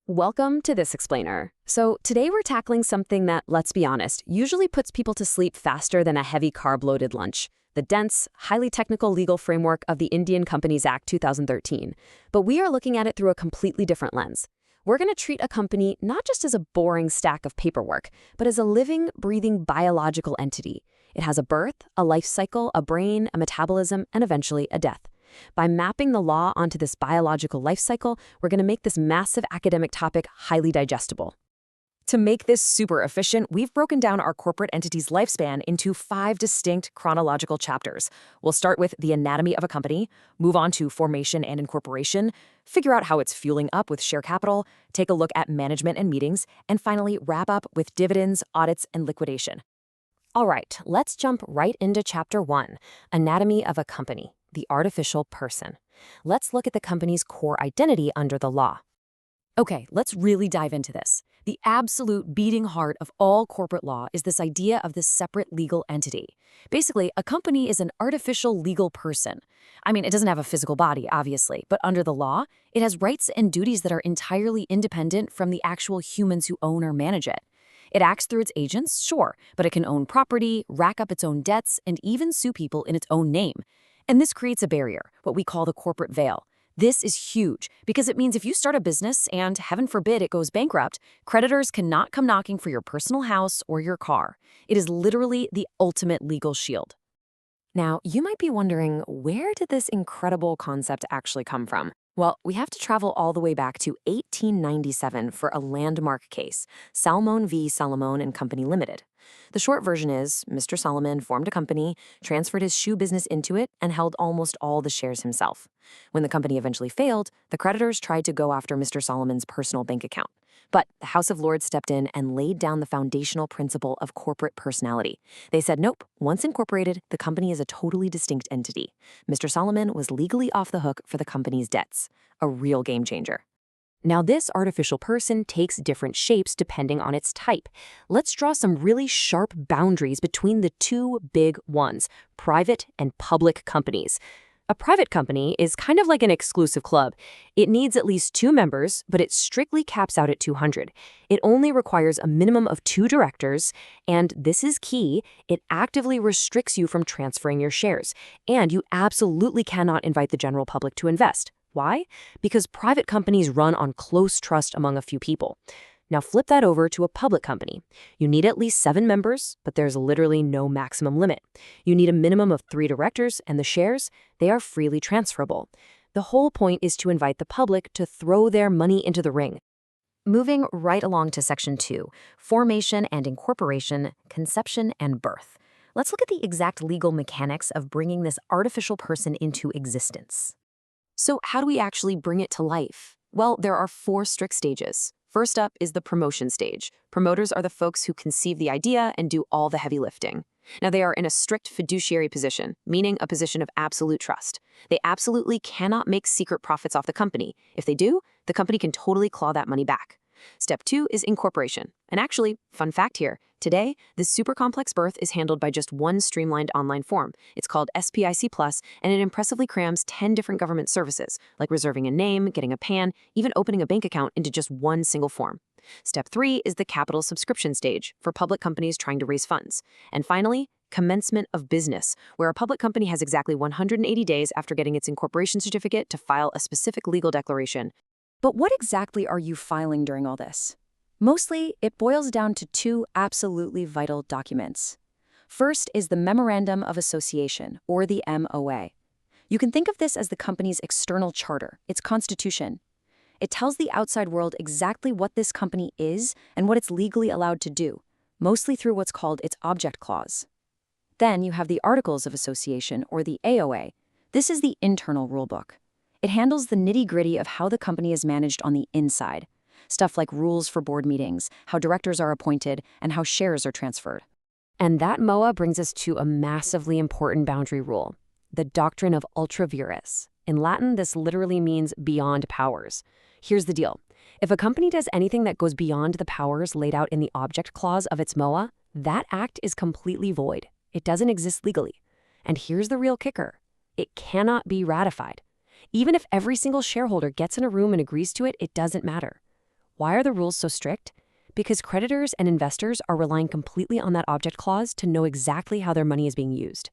Welcome to This Explainer. So today we're tackling something that, let's be honest, usually puts people to sleep faster than a heavy carb-loaded lunch, the dense, highly technical legal framework of the Indian Companies Act 2013. But we are looking at it through a completely different lens. We're going to treat a company not just as a boring stack of paperwork, but as a living, breathing biological entity. It has a birth, a life cycle, a brain, a metabolism, and eventually a death. By mapping the law onto this biological life cycle, we're going to make this massive academic topic highly digestible. To make this super efficient, we've broken down our corporate entity's lifespan into 5 distinct chronological chapters. We'll start with the anatomy of a company, move on to formation and incorporation, figure out how it's fueling up with share capital, take a look at management and meetings, and finally wrap up with dividends, audits, and liquidation. All right, let's jump right into Chapter 1, Anatomy of a Company, the artificial person. Let's look at the company's core identity under the law. Okay, let's really dive into this. The absolute beating heart of all corporate law is this idea of this separate legal entity. Basically, a company is an artificial legal person. I mean, it doesn't have a physical body, obviously, but under the law, it has rights and duties that are entirely independent from the actual humans who own or manage it. It acts through its agents, sure, but it can own property, rack up its own debts, and even sue people in its own name. And this creates a barrier, what we call the corporate veil. This is huge because it means if you start a business and, heaven forbid, it goes bankrupt, creditors cannot come knocking for your personal house or your car. It is literally the ultimate legal shield. Now, you might be wondering, where did this incredible concept actually come from? Well, we have to travel all the way back to 1897 for a landmark case, Salmon v. Salomon and Company Limited. The short version is, Mr. Solomon formed a company, transferred his shoe business into it, and held almost all the shares himself. When the company eventually failed, the creditors tried to go after Mr. Solomon's personal bank account. But the House of Lords stepped in and laid down the foundational principle of corporate personality. They said, nope, once incorporated, the company is a totally distinct entity. Mr. Solomon was legally off the hook for the company's debts. A real game changer. Now, this artificial person takes different shapes depending on its type. Let's draw some really sharp boundaries between the two big ones, private and public companies. A private company is kind of like an exclusive club. It needs at least 2 members, but it strictly caps out at 200. It only requires a minimum of 2 directors, and this is key, it actively restricts you from transferring your shares, and you absolutely cannot invite the general public to invest. Why? Because private companies run on close trust among a few people. Now flip that over to a public company. You need at least 7 members, but there's literally no maximum limit. You need a minimum of 3 directors, and the shares, they are freely transferable. The whole point is to invite the public to throw their money into the ring. Moving right along to Section 2, Formation and Incorporation, Conception and Birth. Let's look at the exact legal mechanics of bringing this artificial person into existence. So how do we actually bring it to life? Well, there are 4 strict stages. First up is the promotion stage. Promoters are the folks who conceive the idea and do all the heavy lifting. Now, they are in a strict fiduciary position, meaning a position of absolute trust. They absolutely cannot make secret profits off the company. If they do, the company can totally claw that money back. Step 2 is incorporation. And actually, fun fact here, today, this super complex birth is handled by just one streamlined online form. It's called SPIC+, and it impressively crams 10 different government services, like reserving a name, getting a PAN, even opening a bank account into just one single form. Step 3 is the capital subscription stage for public companies trying to raise funds. And finally, commencement of business, where a public company has exactly 180 days after getting its incorporation certificate to file a specific legal declaration. But what exactly are you filing during all this? Mostly, it boils down to 2 absolutely vital documents. First is the Memorandum of Association, or the MOA. You can think of this as the company's external charter, its constitution. It tells the outside world exactly what this company is and what it's legally allowed to do, mostly through what's called its object clause. Then you have the Articles of Association, or the AOA. This is the internal rulebook. It handles the nitty-gritty of how the company is managed on the inside. Stuff like rules for board meetings, how directors are appointed, and how shares are transferred. And that MOA brings us to a massively important boundary rule, the doctrine of ultra vires. In Latin, this literally means beyond powers. Here's the deal. If a company does anything that goes beyond the powers laid out in the object clause of its MOA, that act is completely void. It doesn't exist legally. And here's the real kicker. It cannot be ratified. Even if every single shareholder gets in a room and agrees to it, it doesn't matter. Why are the rules so strict? Because creditors and investors are relying completely on that object clause to know exactly how their money is being used.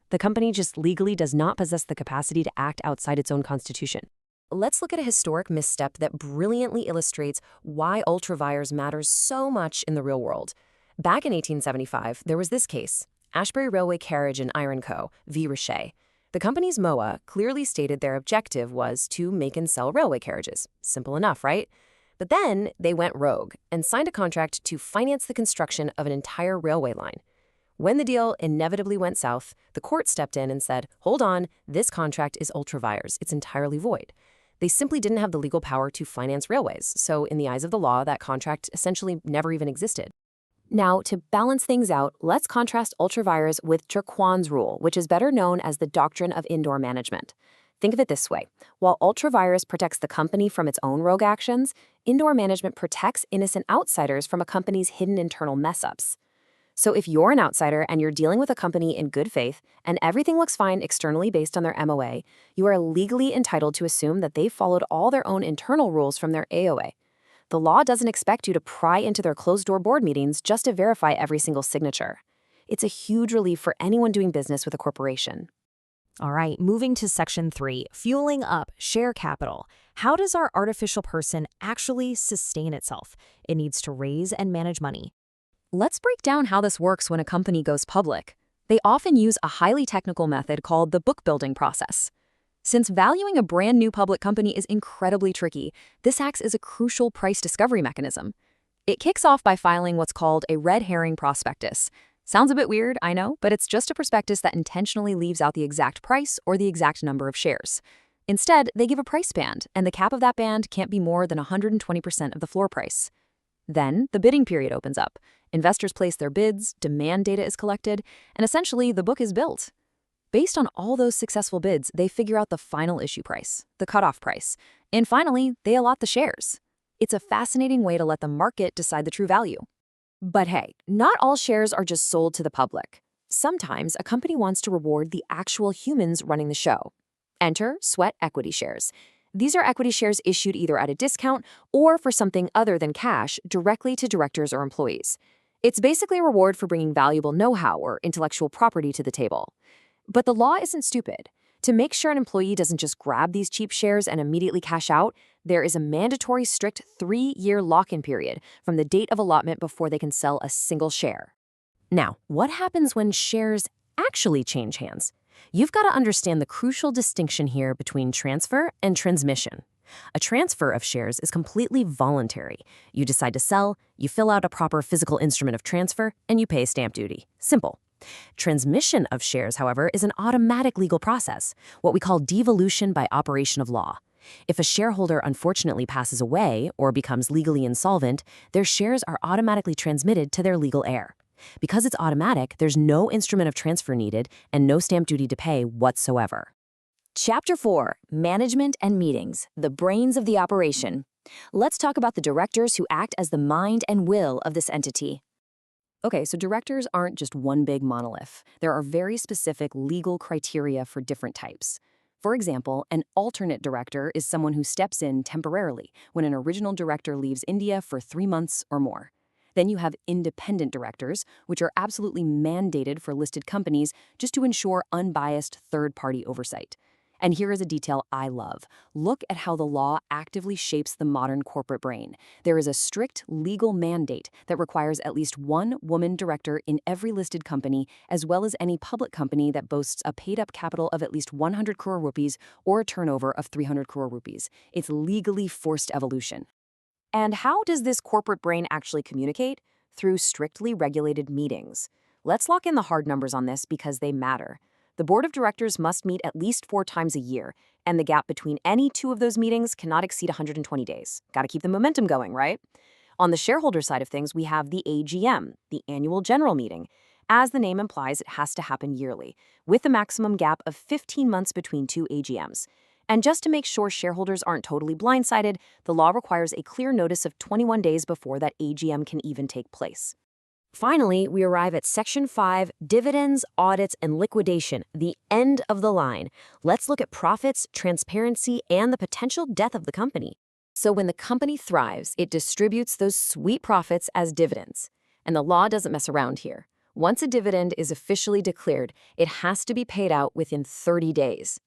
The company just legally does not possess the capacity to act outside its own constitution. Let's look at a historic misstep that brilliantly illustrates why ultravires matters so much in the real world. Back in 1875, there was this case, Ashbury Railway Carriage and Iron Co. v. Richer. The company's MOA clearly stated their objective was to make and sell railway carriages. Simple enough, right? But then they went rogue and signed a contract to finance the construction of an entire railway line. When the deal inevitably went south, the court stepped in and said, hold on, this contract is ultravires. It's entirely void. They simply didn't have the legal power to finance railways, so in the eyes of the law, that contract essentially never even existed. Now, to balance things out, let's contrast ultravires with Turquoine's rule, which is better known as the doctrine of indoor management. Think of it this way. While ultravires protects the company from its own rogue actions, indoor management protects innocent outsiders from a company's hidden internal mess-ups. So if you're an outsider and you're dealing with a company in good faith and everything looks fine externally based on their MOA, you are legally entitled to assume that they followed all their own internal rules from their AOA. The law doesn't expect you to pry into their closed-door board meetings just to verify every single signature. It's a huge relief for anyone doing business with a corporation. All right, moving to Section 3, fueling up share capital. How does our artificial person actually sustain itself? It needs to raise and manage money. Let's break down how this works when a company goes public. They often use a highly technical method called the book building process. Since valuing a brand new public company is incredibly tricky, this acts as a crucial price discovery mechanism. It kicks off by filing what's called a red herring prospectus. Sounds a bit weird, I know, but it's just a prospectus that intentionally leaves out the exact price or the exact number of shares. Instead, they give a price band, and the cap of that band can't be more than 120% of the floor price. Then, the bidding period opens up. Investors place their bids, demand data is collected, and essentially the book is built. Based on all those successful bids, they figure out the final issue price, the cutoff price, and finally, they allot the shares. It's a fascinating way to let the market decide the true value. But hey, not all shares are just sold to the public. Sometimes a company wants to reward the actual humans running the show. Enter sweat equity shares. These are equity shares issued either at a discount or for something other than cash directly to directors or employees. It's basically a reward for bringing valuable know-how or intellectual property to the table. But the law isn't stupid. To make sure an employee doesn't just grab these cheap shares and immediately cash out, there is a mandatory strict 3-year lock-in period from the date of allotment before they can sell a single share. Now, what happens when shares actually change hands? You've got to understand the crucial distinction here between transfer and transmission. A transfer of shares is completely voluntary. You decide to sell, you fill out a proper physical instrument of transfer, and you pay stamp duty. Simple. Transmission of shares, however, is an automatic legal process, what we call devolution by operation of law. If a shareholder unfortunately passes away or becomes legally insolvent, their shares are automatically transmitted to their legal heir. Because it's automatic, there's no instrument of transfer needed and no stamp duty to pay whatsoever. Chapter 4, Management and Meetings, the brains of the operation. Let's talk about the directors who act as the mind and will of this entity. Okay, so directors aren't just one big monolith. There are very specific legal criteria for different types. For example, an alternate director is someone who steps in temporarily when an original director leaves India for 3 months or more. Then you have independent directors, which are absolutely mandated for listed companies just to ensure unbiased third-party oversight. And here is a detail I love. Look at how the law actively shapes the modern corporate brain. There is a strict legal mandate that requires at least one woman director in every listed company, as well as any public company that boasts a paid-up capital of at least 100 crore rupees or a turnover of 300 crore rupees. It's legally forced evolution. And how does this corporate brain actually communicate? Through strictly regulated meetings. Let's lock in the hard numbers on this because they matter. The board of directors must meet at least 4 times a year, and the gap between any 2 of those meetings cannot exceed 120 days. Got to keep the momentum going, right? On the shareholder side of things, we have the AGM, the annual general meeting. As the name implies, it has to happen yearly, with a maximum gap of 15 months between 2 AGMs. And just to make sure shareholders aren't totally blindsided, the law requires a clear notice of 21 days before that AGM can even take place. Finally, we arrive at Section 5, Dividends, Audits, and Liquidation, the end of the line. Let's look at profits, transparency, and the potential death of the company. So when the company thrives, it distributes those sweet profits as dividends. And the law doesn't mess around here. Once a dividend is officially declared, it has to be paid out within 30 days.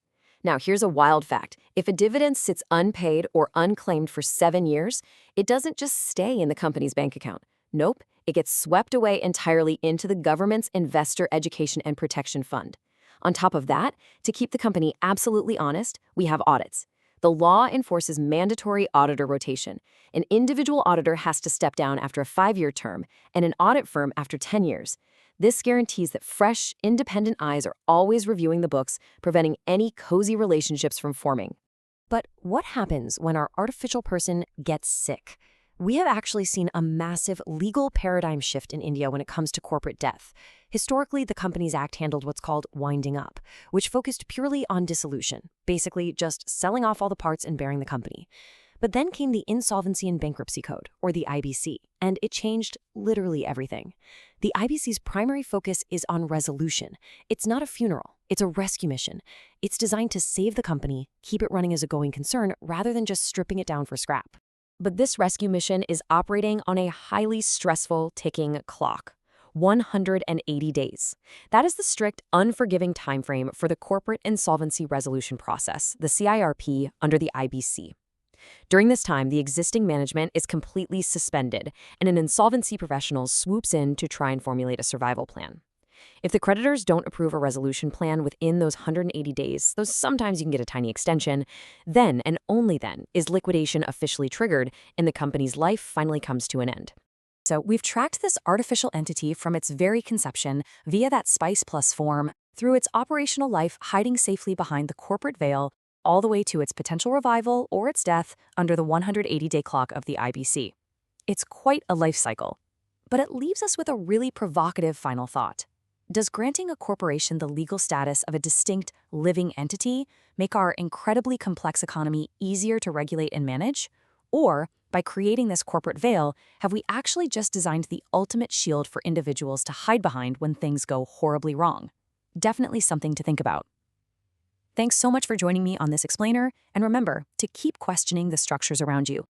Now, here's a wild fact. If a dividend sits unpaid or unclaimed for 7 years, it doesn't just stay in the company's bank account. Nope, it gets swept away entirely into the government's Investor Education and Protection Fund. On top of that, to keep the company absolutely honest, we have audits. The law enforces mandatory auditor rotation. An individual auditor has to step down after a 5-year term and an audit firm after 10 years. This guarantees that fresh, independent eyes are always reviewing the books, preventing any cozy relationships from forming. But what happens when our artificial person gets sick? We have actually seen a massive legal paradigm shift in India when it comes to corporate death. Historically, the Companies Act handled what's called winding up, which focused purely on dissolution, basically just selling off all the parts and bearing the company. But then came the Insolvency and Bankruptcy Code, or the IBC, and it changed literally everything. The IBC's primary focus is on resolution. It's not a funeral, it's a rescue mission. It's designed to save the company, keep it running as a going concern, rather than just stripping it down for scrap. But this rescue mission is operating on a highly stressful ticking clock. 180 days. That is the strict, unforgiving timeframe for the Corporate Insolvency Resolution Process, the CIRP, under the IBC. During this time, the existing management is completely suspended, and an insolvency professional swoops in to try and formulate a survival plan. If the creditors don't approve a resolution plan within those 180 days, though sometimes you can get a tiny extension, then and only then is liquidation officially triggered and the company's life finally comes to an end. So we've tracked this artificial entity from its very conception via that Spice Plus form, through its operational life hiding safely behind the corporate veil, all the way to its potential revival or its death under the 180-day clock of the IBC. It's quite a life cycle. But it leaves us with a really provocative final thought. Does granting a corporation the legal status of a distinct, living entity make our incredibly complex economy easier to regulate and manage? Or, by creating this corporate veil, have we actually just designed the ultimate shield for individuals to hide behind when things go horribly wrong? Definitely something to think about. Thanks so much for joining me on this explainer, and remember to keep questioning the structures around you.